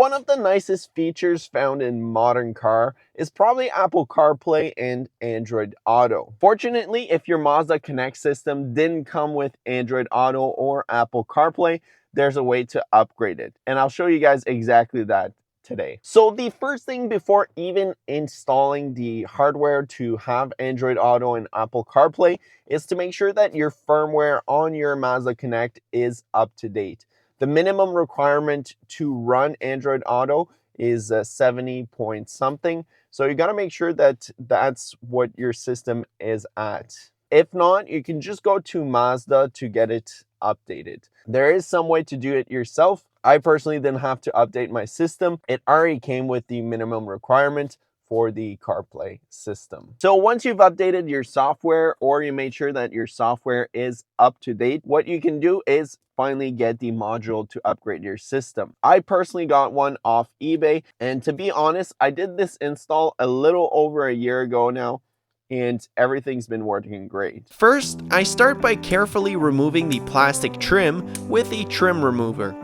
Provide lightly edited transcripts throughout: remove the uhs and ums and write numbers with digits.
one of the nicest features found in modern car is probably Apple CarPlay and Android Auto. Fortunately, if your Mazda Connect system didn't come with Android Auto or Apple CarPlay, there's a way to upgrade it. And I'll show you guys exactly that today. So the first thing before even installing the hardware to have Android Auto and Apple CarPlay is to make sure that your firmware on your Mazda Connect is up to date. The minimum requirement to run Android Auto is 70 point something. So you got to make sure that that's what your system is at. If not, you can just go to Mazda to get it updated. There is some way to do it yourself. I personally didn't have to update my system. It already came with the minimum requirement for the CarPlay system. So once you've updated your software or you made sure that your software is up to date, what you can do is finally get the module to upgrade your system. I personally got one off eBay, and to be honest, I did this install a little over a year ago now, and everything's been working great. First, I start by carefully removing the plastic trim with a trim remover.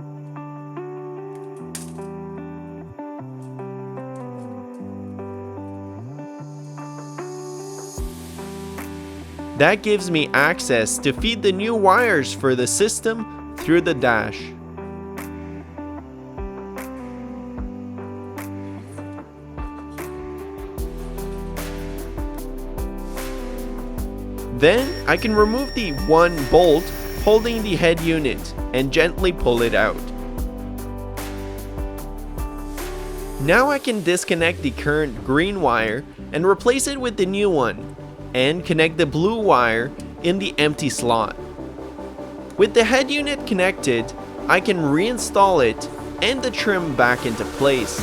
That gives me access to feed the new wires for the system through the dash. Then I can remove the one bolt holding the head unit and gently pull it out. Now I can disconnect the current green wire and replace it with the new one, and connect the blue wire in the empty slot. With the head unit connected, I can reinstall it and the trim back into place.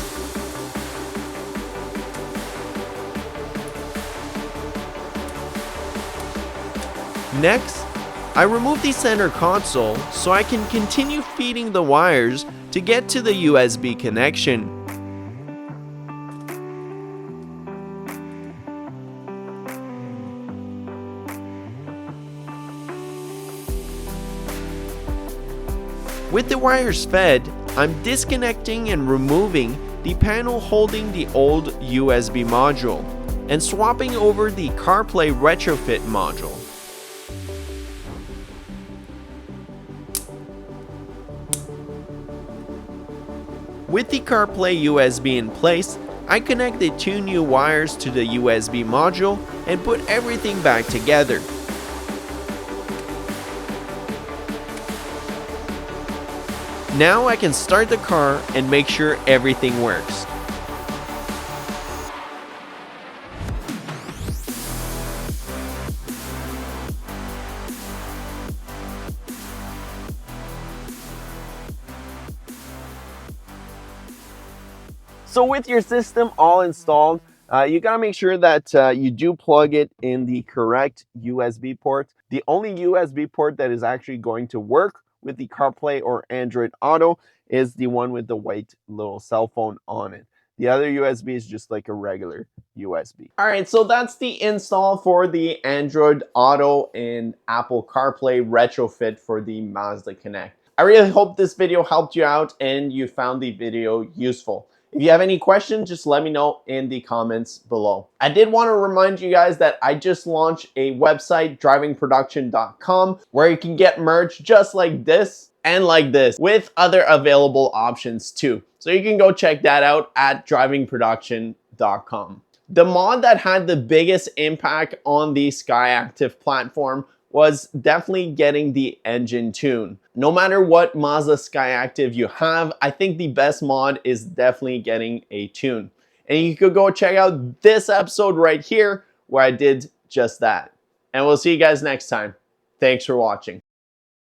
Next, I remove the center console so I can continue feeding the wires to get to the USB connection. With the wires fed, I'm disconnecting and removing the panel holding the old USB module and swapping over the CarPlay retrofit module. With the CarPlay USB in place, I connect the two new wires to the USB module and put everything back together. Now I can start the car and make sure everything works. So with your system all installed, you gotta make sure that you do plug it in the correct USB port. The only USB port that is actually going to work with the CarPlay or Android Auto is the one with the white little cell phone on it. The other USB is just like a regular USB. All right, so that's the install for the Android Auto and Apple CarPlay retrofit for the Mazda Connect. I really hope this video helped you out and you found the video useful. If you have any questions, just let me know in the comments below. I did want to remind you guys that I just launched a website, drivingproduction.com, where you can get merch just like this and like this with other available options too. So you can go check that out at drivingproduction.com. The mod that had the biggest impact on the Skyactiv platform was definitely getting the engine tune. No matter what Mazda Skyactiv you have, I think the best mod is definitely getting a tune. And you could go check out this episode right here where I did just that. And we'll see you guys next time. Thanks for watching.